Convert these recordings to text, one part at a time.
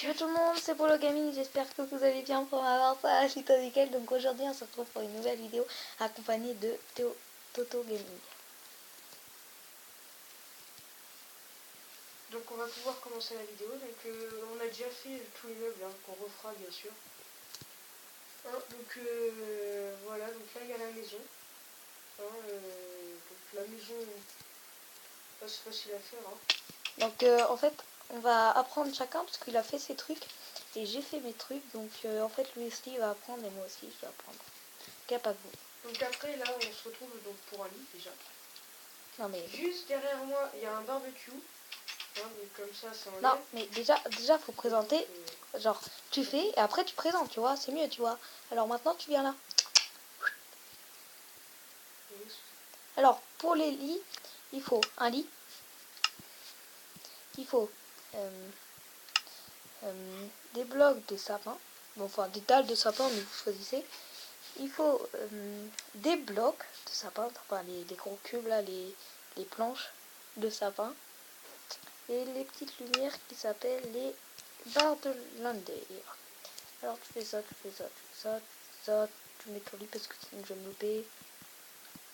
Salut tout le monde, c'est Polo Gaming, j'espère que vous allez bien pour ma part, ça c'est nickel. Donc aujourd'hui on se retrouve pour une nouvelle vidéo accompagnée de Toto Gaming. Donc on va pouvoir commencer la vidéo. Donc on a déjà fait tout l'immeuble qu'on refera bien sûr. Donc voilà, donc là il y a la maison. Donc la maison, c'est facile à faire. Donc en fait on va apprendre chacun parce qu'il a fait ses trucs et j'ai fait mes trucs. Donc en fait lui aussi il va apprendre et moi aussi je vais apprendre. Ok, pas de vous. Donc après là on se retrouve donc pour un lit déjà. Non mais... Juste derrière moi il y a un barbecue. Donc comme ça enlève. Non mais déjà faut présenter. Genre tu fais et après tu présentes, tu vois, c'est mieux, tu vois. Alors maintenant tu viens là. Alors pour les lits, il faut un lit. Il faut des blocs de sapin, bon, enfin des dalles de sapin, mais vous choisissez. Il faut des blocs de sapin, enfin les gros cubes là, les planches de sapin, et les petites lumières qui s'appellent les barres de Lander. Alors tu fais ça, tu fais ça, tu fais ça, tu fais ça, tu mets ton lit parce que sinon je vais me louper.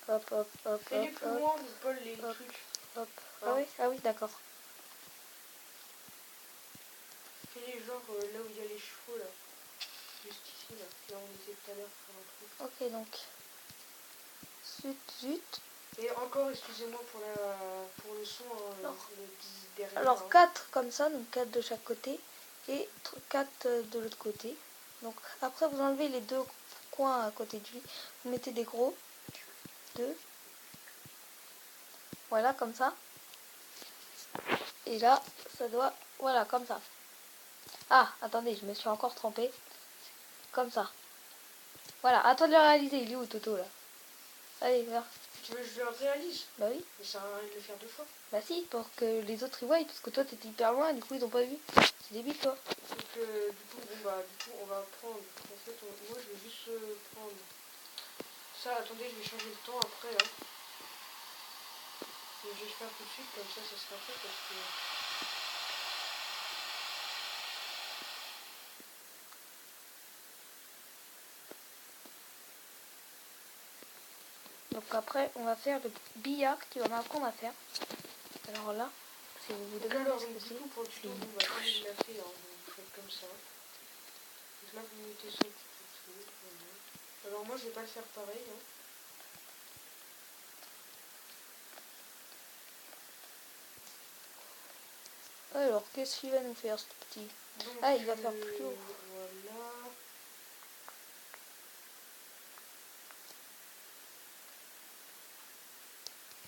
Hop, hop, hop, Fais-les hop, plus hop, loin, Paul, les hop, trucs. hop. Hein. Ah oui, d'accord. Fais-les genre là où il y a les chevaux là. Juste ici là on était tout à l'heure pour un truc. Ok, donc zut. Et encore, excusez-moi pour le son derrière. Alors 4 comme ça, donc 4 de chaque côté et 4 de l'autre côté. Donc après vous enlevez les deux coins à côté du lit, vous mettez des gros 2. Voilà, comme ça. Et là, ça doit... Voilà, comme ça. Ah, attendez, je me suis encore trompée. Comme ça. Voilà, à toi de le réaliser. Il est où, Toto, là? Allez, viens. Tu veux que je le réalise? Bah oui. Mais ça sert à rien de le faire deux fois. Bah si, pour que les autres y voient, parce que toi, t'étais hyper loin, du coup, ils ont pas vu. C'est débile, toi. Donc, du coup, on va prendre... En fait, moi, je vais juste prendre... Ça, attendez, je vais changer le temps après, là. Et je vais le faire tout de suite, comme ça sera fait, parce que... Donc après, on va faire le billard qui va m'apprendre à faire. Alors là, si vous vous demandez alors, ce donc, que du c'est, coup, pour le tuto, comme il l'a fait, donc vous faites comme ça. Donc là, vous mettez son petit tuto. Voilà. Alors, moi, je vais pas le faire pareil, Alors, qu'est-ce qu'il va nous faire, ce petit? Donc, Ah, il va faire plus haut. Voilà.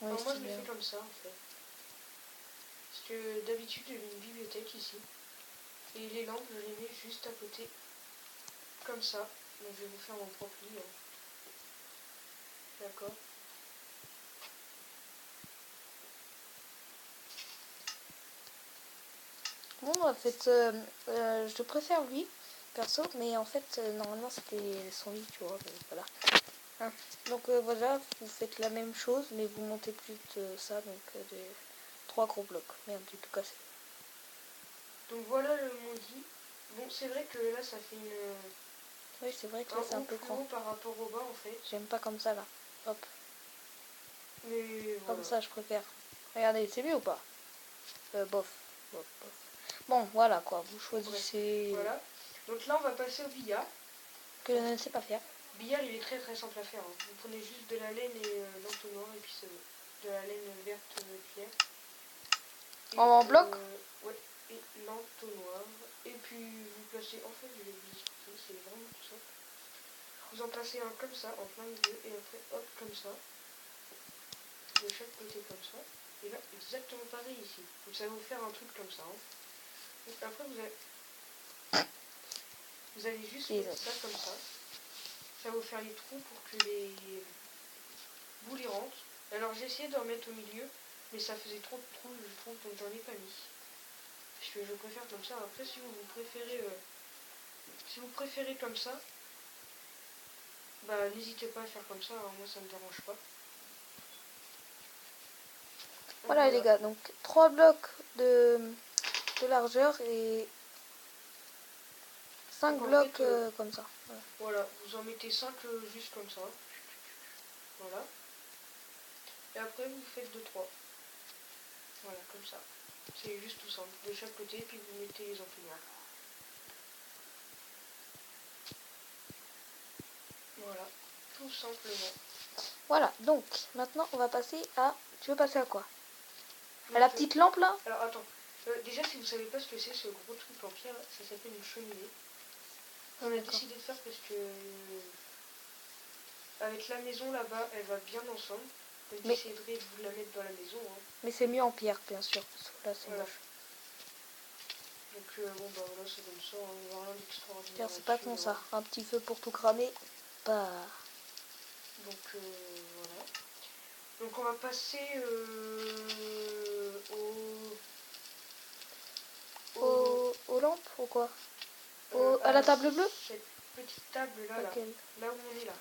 Ouais, Alors moi je le stylé. fais comme ça en fait. Parce que d'habitude j'ai une bibliothèque ici. Et les lampes je les mets juste à côté. Comme ça. Donc je vais vous faire mon propre lit. D'accord. Bon, en fait, je préfère lui, perso, mais en fait, normalement, c'était son lit, tu vois, mais voilà. Hein. Donc voilà, vous faites la même chose, mais vous montez plus de ça, donc des 3 gros blocs. Merde, j'ai tout cassé. Donc voilà mon lit. Bon c'est vrai que là ça fait Oui, c'est vrai que là, c'est un peu plus grand. haut par rapport au bas en fait. J'aime pas comme ça, là. Hop. Mais voilà. Comme ça, je préfère. Regardez, c'est mieux ou pas? Bof. Bon, voilà, quoi. Vous choisissez... Bref, voilà. Donc là on va passer au billard. Que je ne sais pas faire. Billard il est très très simple à faire. Vous prenez juste de la laine et l'entonnoir et puis c'est de la laine verte claire. Et, En bloc ouais, et l'entonnoir. Et puis vous placez, en fait je vais vous expliquer, c'est vraiment tout simple. Vous en placez un comme ça, en plein milieu, et après hop, comme ça. De chaque côté comme ça. Et là, exactement pareil ici. Donc ça va vous faire un truc comme ça. Donc après vous allez juste mettre ça comme ça. Ça va vous faire les trous pour que les boules y rentrent. Alors j'ai essayé d'en mettre au milieu, mais ça faisait trop de trous, je trouve, donc j'en ai pas mis. Parce que je préfère comme ça. Après si vous préférez comme ça, bah n'hésitez pas à faire comme ça, moi ça me dérange pas. Voilà les gars, donc 3 blocs de largeur et 5 Donc, en blocs fait, comme ça. Voilà. voilà, vous en mettez 5 juste comme ça. Voilà. Et après, vous faites 2-3. Voilà, comme ça. C'est juste tout simple. De chaque côté, puis vous mettez les entonnoirs. Voilà, tout simplement. Voilà, donc maintenant on va passer à... Tu veux passer à quoi? À Donc, la petite lampe là? alors attends, déjà si vous savez pas ce que c'est ce gros truc en pierre, ça s'appelle une cheminée. On a D'accord. décidé de faire parce que avec la maison là-bas, elle va bien ensemble. Donc Mais- j'essaierai de vous la mettre dans la maison. Hein. Mais c'est mieux en pierre, bien sûr. Parce que là c'est Voilà. moche. Donc bon bah voilà, c'est comme ça, on voit rien d'extraordinaire. Pierre, c'est pas con là-dessus, ça. Un petit feu pour tout cramer. Bah... Donc voilà. Donc on va passer Aux lampes ou quoi? à À la table bleue? cette petite table là, Laquelle? là où on est là.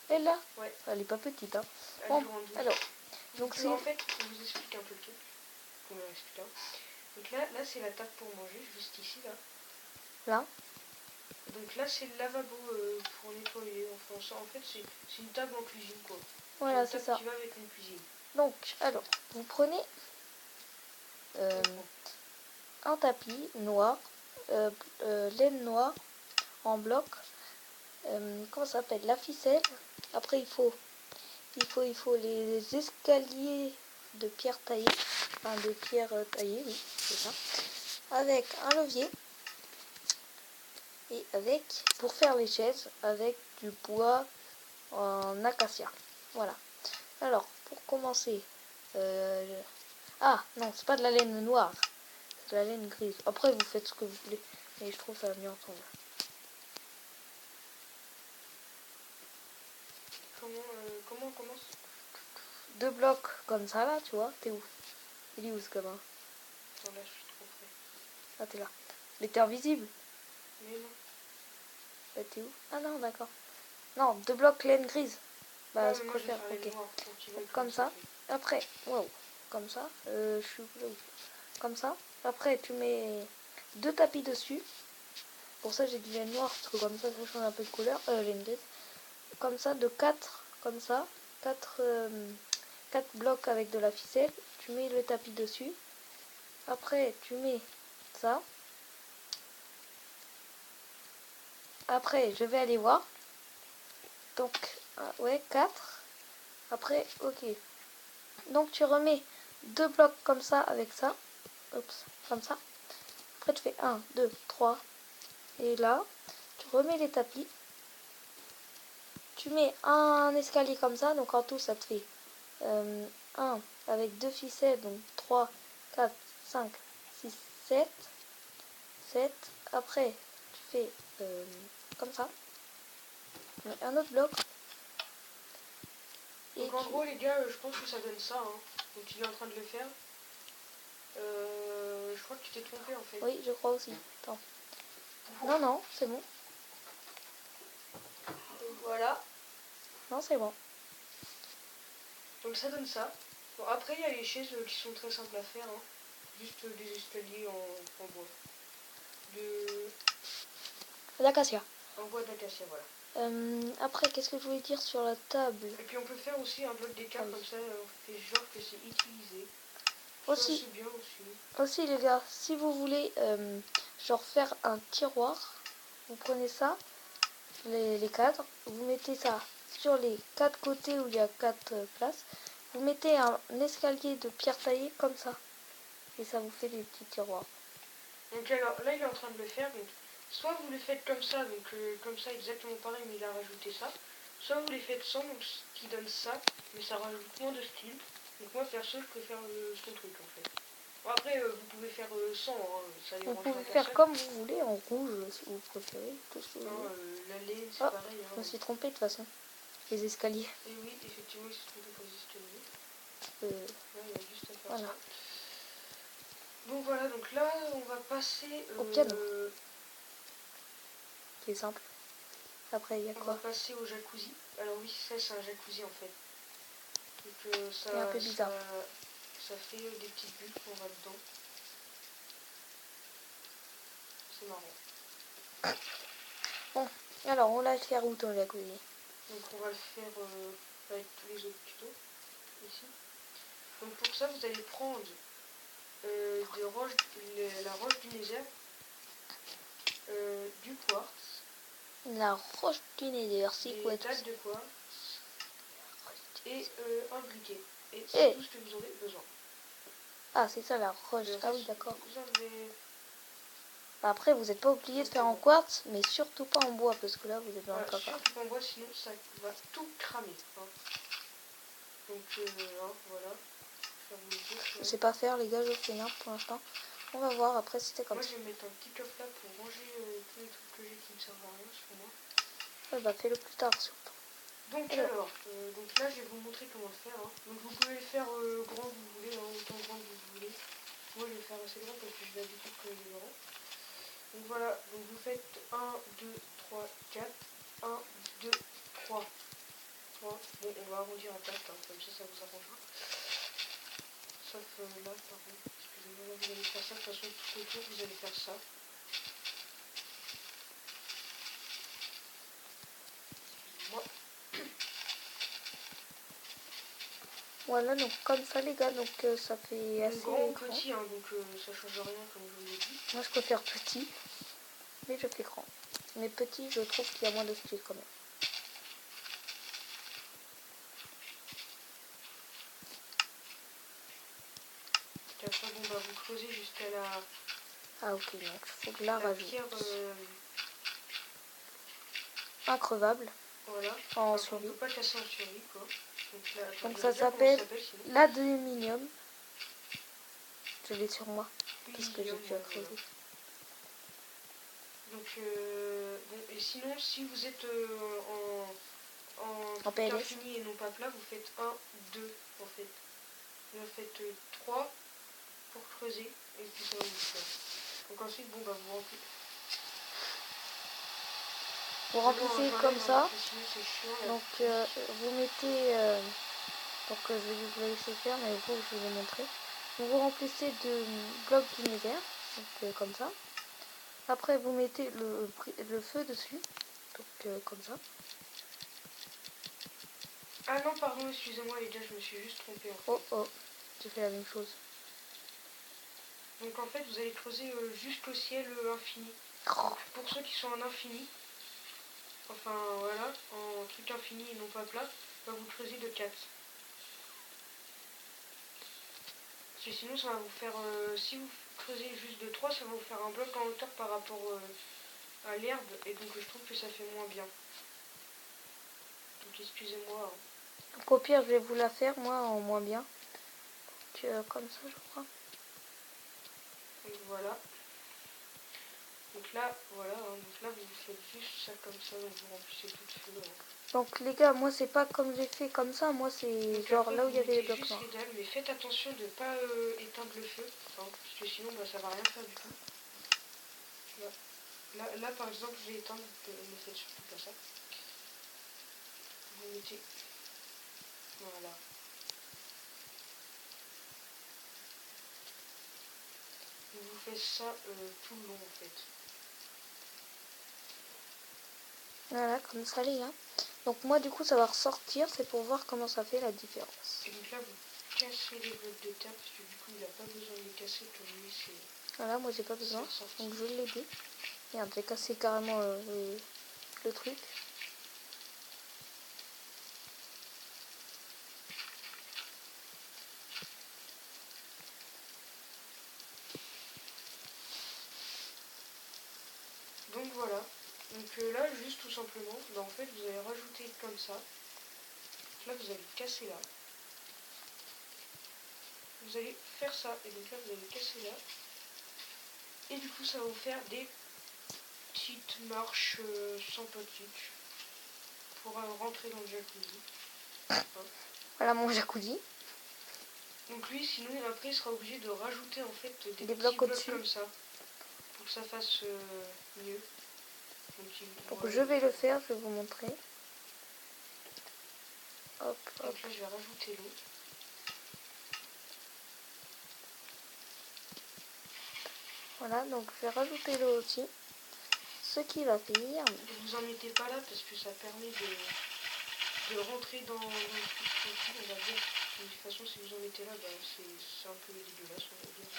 Elle là? Ouais. Elle est pas petite, hein. Elle Bon, est grande. alors. Donc c'est... en fait, je vous explique un peu le truc. Comment on explique, hein. Donc là c'est la table pour manger, juste ici là. Là? Donc là c'est le lavabo pour nettoyer. Enfin ça en fait c'est une table en cuisine quoi. Voilà, C'est c'est une ça. table qui va avec une cuisine. Donc, alors, vous prenez un tapis noir, laine noire en bloc. Comment ça s'appelle? La ficelle. Après, il faut les escaliers de pierre taillée. Enfin, de pierre taillée, oui, c'est ça. Avec un levier. Et avec, pour faire les chaises, avec du bois en acacia. Voilà. Alors, pour commencer, ah non, c'est pas de la laine noire, c'est de la laine grise. Après, vous faites ce que vous voulez, mais je trouve ça mieux ensemble. Comment on commence? 2 blocs comme ça là, tu vois, t'es où? Il est où ce gamin? Non, là je suis trop près. Ah, t'es là. Mais t'es invisible. Mais non. Bah, t'es où? Ah non, d'accord. Non, 2 blocs laine grise. Bah, Ouais, ce mais que moi je je vais faire, faire les ok. noirs pour qu'ils voient Comme ça. fait. Après, wow, comme ça. Je suis là où? Comme ça. Après, tu mets 2 tapis dessus. Pour ça, j'ai du laine noire, parce que comme ça change un peu de couleur. Laine grise. Comme ça, de 4, comme ça. 4 blocs avec de la ficelle. Tu mets le tapis dessus. Après, tu mets ça. Après, je vais aller voir. Donc, ouais, 4. Après, ok. Donc, tu remets 2 blocs comme ça avec ça. Oups, comme ça. Après, tu fais 1, 2, 3. Et là, tu remets les tapis. Tu mets un escalier comme ça. Donc, en tout, ça te fait 1 avec 2 ficelles. Donc, 3, 4, 5, 6, 7. 7. Après, tu fais comme ça. Un autre bloc. Donc en gros les gars, je pense que ça donne ça. Hein. Donc il est en train de le faire. Je crois que tu t'es trompé en fait. Oui, je crois aussi. Attends. Non, non, c'est bon. Donc voilà. Non, c'est bon. Donc ça donne ça. Bon après il y a les chaises qui sont très simples à faire. Hein. Juste des escaliers en bois. L'acacia. En bois d'acacia, voilà. Après, qu'est-ce que je voulais dire sur la table? Et puis on peut faire aussi un bloc d'écart oui. comme ça, on fait genre que c'est utilisé. Aussi. Ça c'est bien aussi. Aussi, les gars, si vous voulez genre faire un tiroir, vous prenez ça, les cadres, vous mettez ça sur les 4 côtés où il y a 4 places. Vous mettez un escalier de pierre taillée comme ça. Et ça vous fait des petits tiroirs. Donc alors là il est en train de le faire. Donc, soit vous le faites comme ça, donc comme ça exactement pareil, mais il a rajouté ça. Soit vous les faites sans, donc ce qui donne ça, mais ça rajoute moins de style. Donc moi perso je préfère son truc en fait. Bon, après vous pouvez faire sans, hein, ça Vous dérange pouvez pas faire personne. comme vous voulez, en rouge si vous préférez. Tout ce que vous Hein, voulez. la laine c'est Oh, pareil. Hein. je me suis trompée de toute façon. Les escaliers. Et oui, effectivement il se trouve pour les escaliers. Là il y a juste à faire Voilà. ça. Donc voilà, donc là on va passer Au piano. Qui est simple. Après, il y a on quoi? va passer au jacuzzi. Alors oui, ça c'est un jacuzzi en fait. Donc ça, C'est un peu bizarre. ça fait des petites bulles qu'on va dedans. C'est marrant. Bon, alors on l'a fait où ton jacuzzi? Donc on va le faire avec tous les autres tutos ici. Donc pour ça vous allez prendre la roche du nether, du quartz, La roche du Nether, c'est des quoi tout dalles ça? de quartz et un briquet. Et Eh. c'est tout ce que vous aurez besoin. Ah, c'est ça la roche. Le Ah oui, reste, d'accord. vous avez... Après, vous n'êtes pas obligé de faire en quartz, mais surtout pas en bois, parce que là, vous êtes dans le Voilà, caca. surtout qu'en bois, sinon ça va tout cramer. Hein. Donc voilà. Faire le jeu, Je sais pas faire, les gars, je fais n'importe pour l'instant. On va voir après si c'était comme moi, ça. je vais mettre un petit coffre là pour ranger tous les trucs que j'ai qui ne servent à rien sur moi. Ouais, bah fais-le plus tard surtout. Donc alors, donc là je vais vous montrer comment le faire. Hein. Donc vous pouvez le faire grand que vous voulez, hein, autant grand que vous voulez. Moi je vais faire assez grand parce que j'ai l'habitude que les grands. Donc voilà, donc vous faites 1, 2, 3, 4, 1, 2, 3. Bon, on va arrondir à 4, hein, comme ça vous arrangera. Sauf là, pardon, excusez-moi, là vous allez faire ça, de toute façon tout autour vous allez faire ça. Moi. Voilà, donc comme ça, les gars, donc ça fait assez Grand ou grand. petit, hein, donc ça change rien comme je vous l'ai dit. Moi, je préfère petit, mais je fais grand. Mais petit, je trouve qu'il y a moins de style quand même. Et après, bon, bah, vous creusez jusqu'à la... Ah ok, donc il faut que la rajoute. pierre Increvable. voilà. En On survie. ne peut pas casser en survie, quoi. Donc, là, attends, Donc je ça vais dire comment s'appelle sinon. l'aluminium. Je l'ai sur moi, parce que j'ai Aluminium, déjà ouais, creusé. voilà. Donc, bon, et sinon, si vous êtes en PLS. infini et non pas plat, vous faites 1, 2, en fait. Vous faites 3 pour creuser, et puis ça va vous faire. Donc ensuite, bon, bah, vous remplissez. Vous remplissez comme ça. Donc vous mettez, donc je vais vous laisser faire, mais il faut que je vous ai montré. Donc vous remplissez de blocs du nether, donc comme ça. Après vous mettez le feu dessus, donc comme ça. Ah non, pardon, excusez-moi les gars, je me suis juste trompée. En fait. Oh oh, j'ai fait la même chose. Donc en fait, vous allez creuser jusqu'au ciel infini. Donc, pour ceux qui sont en infini, enfin voilà, en truc infini et non pas plat, bah, vous creusez de 4. Parce que sinon ça va vous faire, si vous creusez juste de 3, ça va vous faire un bloc en hauteur par rapport à l'herbe, et donc je trouve que ça fait moins bien. Donc excusez-moi. Hein. Donc au pire je vais vous la faire moi en moins bien. Donc comme ça je crois. Donc voilà. Donc là, voilà, hein, donc là vous faites juste ça comme ça, donc vous remplissez tout de feu. Hein. Donc les gars, moi c'est pas comme j'ai fait comme ça, moi c'est genre après, là où il y avait les blocs juste noirs. les dalles, mais faites attention de ne pas éteindre le feu, hein, parce que sinon bah, ça va rien faire du tout. Là par exemple je vais éteindre, ne faites surtout pas ça. Vous mettez, voilà. Vous faites ça tout le long en fait. Voilà, comme ça les gars. Donc moi du coup ça va ressortir, c'est pour voir comment ça fait la différence. Et donc là vous cassez les blocs de terre, parce que du coup il n'a pas besoin de les casser comme lui c'est... Voilà, moi j'ai pas besoin, donc je l'ai dit. Regarde, j'ai cassé carrément le truc. Donc voilà. Donc là juste tout simplement, bah, en fait vous allez rajouter comme ça. Là vous allez casser là. Vous allez faire ça, et donc là vous allez casser là. Et du coup ça va vous faire des petites marches sympathiques pour rentrer dans le jacuzzi. Hein. Voilà mon jacuzzi. Donc lui sinon après il sera obligé de rajouter en fait des blocs petits blocs au-dessus comme ça pour que ça fasse mieux. Donc je vais le faire, je vais vous montrer. Hop, hop. Donc là je vais rajouter l'eau. Voilà, donc je vais rajouter l'eau aussi. ce qu'il va faire. Vous en mettez pas là parce que ça permet de rentrer dans le truc tranquille, on va dire. De toute façon, si vous en mettez là, bah, c'est un peu dégueulasse, on va dire.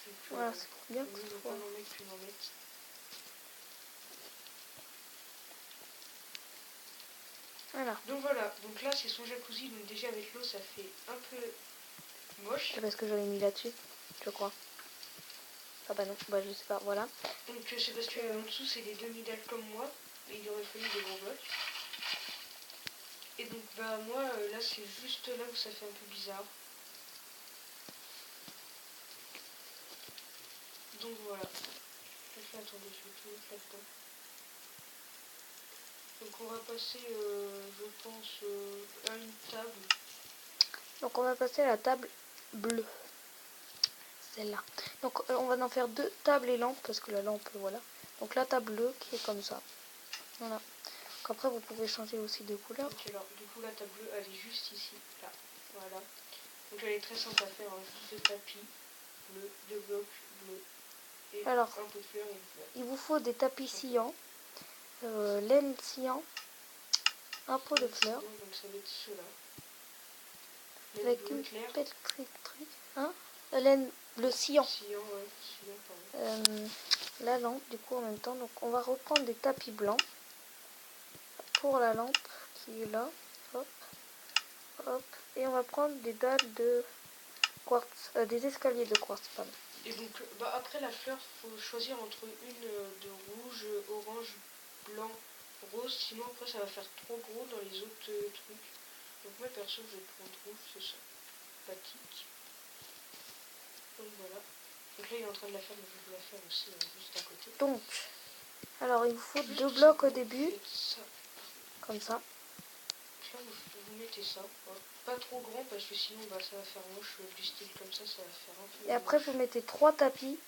Donc, Voilà, c'est trop bien. mieux ne pas en mettre qu'une en mettre. Voilà. Donc voilà, donc là c'est son jacuzzi, donc déjà avec l'eau ça fait un peu moche. C'est parce que j'avais mis là-dessus, je crois. Ah bah non, bah je sais pas, voilà. Donc c'est parce que en dessous c'est des demi-dalles comme moi, et il aurait fallu des gros blocs. Et donc bah moi là c'est juste là où ça fait un peu bizarre. Donc voilà. Attendez, je vais tout mettre là-dedans. Donc on va passer, je pense, à une table. Donc on va passer à la table bleue. Celle-là. Donc on va en faire 2 tables et lampes parce que la lampe, voilà. Donc la table bleue qui est comme ça. Voilà. Donc après vous pouvez changer aussi de couleur. Donc alors du coup la table bleue elle est juste ici, là. Voilà. Donc elle est très simple à faire, hein. Juste 2 tapis bleus, 2 blocs bleus. Et Alors, un peu de fleurs et une fleur. il vous faut des tapis sciants, laine sciant, un pot de fleurs, Donc ça va être ceux-là. avec une petite truc, hein, laine, le sciant, Sciant, ouais, sciant, pardon. la lampe du coup en même temps. Donc on va reprendre des tapis blancs pour la lampe qui est là, hop, hop, et on va prendre des dalles de quartz, des escaliers de quartz, pardon. Et donc bah, après la fleur, il faut choisir entre une de rouge, orange, blanc, rose, sinon après ça va faire trop gros dans les autres trucs. Donc moi perso je vais prendre rouge, c'est ça, sympathique. Donc voilà. Donc là il est en train de la faire, mais je vais la faire aussi juste à côté. Donc, alors il vous faut Juste 2 blocs au début, ça. comme ça. Là vous mettez ça, hein. Pas trop grand parce que sinon bah, ça va faire moche, du style comme ça va faire un peu Et après moche. vous mettez 3 tapis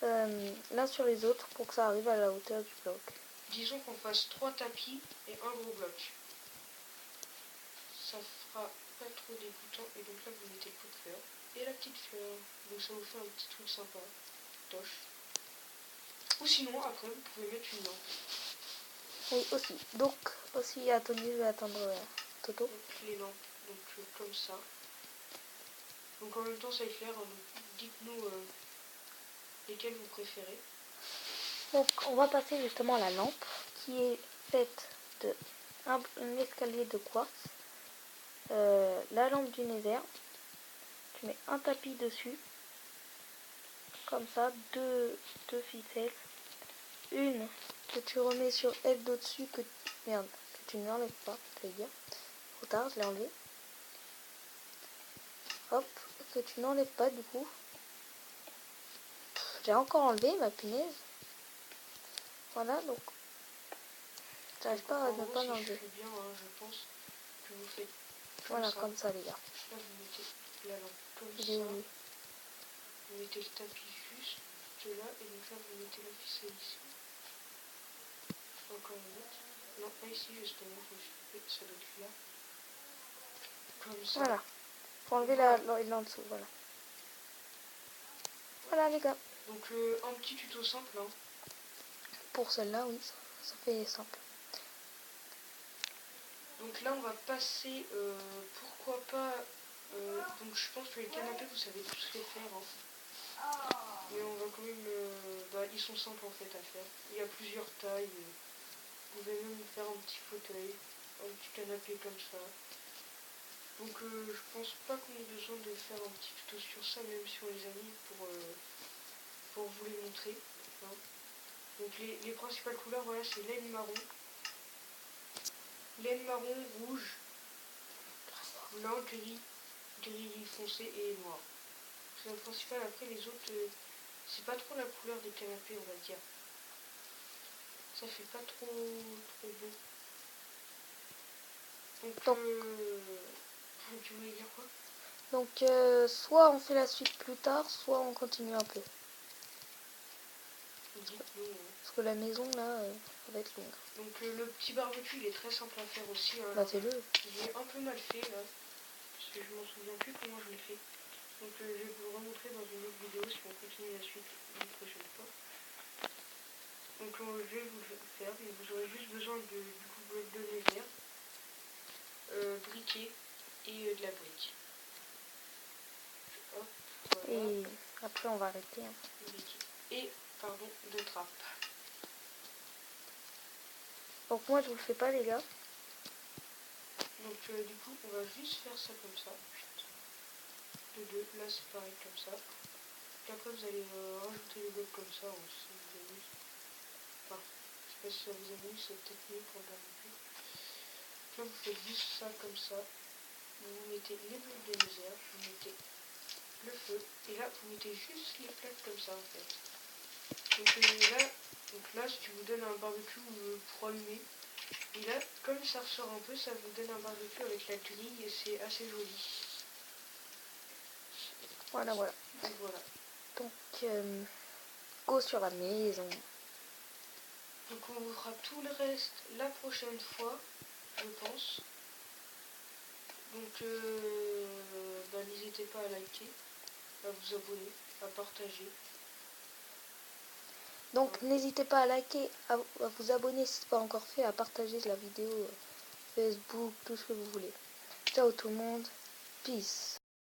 l'un sur les autres pour que ça arrive à la hauteur du bloc. Disons qu'on fasse 3 tapis et un gros bloc. Ça fera pas trop dégoûtant. Et donc là vous mettez le pot de fleurs et la petite fleur. Donc ça vous fait un petit truc sympa, toche. Ou sinon après vous pouvez mettre une lampe. Oui, aussi. Donc, aussi, attendez, je vais attendre Toto. Donc les lampes, donc comme ça. Donc en même temps ça éclaire, hein, donc dites-nous lesquelles vous préférez. Donc, on va passer justement à la lampe qui est faite de un escalier de quartz, la lampe du nether. Tu mets un tapis dessus, comme ça, deux ficelles, une que tu remets sur elle d'au-dessus que tu n'enlèves pas, ça veut dire. Trop tard, je l'ai enlevé. Hop, que tu n'enlèves pas du coup. J'ai encore enlevé ma punaise. Voilà, donc j'arrive pas à ne pas l'enlever. Si je fais bien, hein, je pense que vous faites comme Voilà, ça. comme ça les gars. Là vous mettez la lampe comme Il ça. est où? Vous mettez le tapis juste là et donc là vous mettez la ficelle ici. Encore une autre. Non, pas ici justement, je me suis trompée, ça doit être là. Comme ça. Voilà. Faut enlever Voilà. là en dessous, voilà. Voilà les gars. Donc un petit tuto simple. Hein. Pour celle-là, oui, ça fait simple. Donc là on va passer, pourquoi pas, donc je pense que les canapés vous savez tous les faire. Hein. Mais on va quand même, ils sont simples en fait à faire. Il y a plusieurs tailles. Vous pouvez même faire un petit fauteuil, un petit canapé comme ça. Donc je pense pas qu'on ait besoin de faire un petit tuto sur ça, même si on les a mis pour vous les montrer. Hein. Donc les principales couleurs, voilà, c'est laine marron, rouge, blanc, gris foncé et noir. C'est le principal. Après les autres, c'est pas trop la couleur des canapés, on va dire. Ça fait pas trop beau. Donc tu voulais dire quoi? Donc, soit on fait la suite plus tard, soit on continue un peu. Parce que la maison, là, ça va être longue. Donc le petit barbecue, il est très simple à faire aussi. Hein, Bah, fais-le. Il est un peu mal fait, là. Parce que je m'en souviens plus comment je l'ai fait. Donc je vais vous le remontrer dans une autre vidéo si on continue la suite une prochaine fois. Donc je vais vous le faire. Et vous aurez juste besoin du bloc de lumière, briquet et de la brique. Hop, voilà. Et après on va arrêter. Hein. Briquet. Et, pardon, de trappe. Donc moi je vous le fais pas les gars. Donc du coup on va juste faire ça comme ça. De deux, là c'est pareil comme ça. Puis après vous allez rajouter les blocs comme ça, si vous amuse. Enfin, je sais pas si ça vous amuse, c'est peut-être mieux pour le vue. Là vous faites juste ça comme ça. Vous mettez les blocs de misère, vous mettez le feu, et là vous mettez juste les plaques comme ça en fait. Donc là ce qui vous donne un barbecue pour allumer. Et là, comme ça ressort un peu, ça vous donne un barbecue avec la grille et c'est assez joli. Voilà. Donc voilà. Donc go sur la maison. Donc on vous fera tout le reste la prochaine fois, je pense. Donc n'hésitez pas à liker, à vous abonner, à partager. Donc n'hésitez pas à liker, à vous abonner si ce n'est pas encore fait, à partager la vidéo Facebook, tout ce que vous voulez. Ciao tout le monde, peace.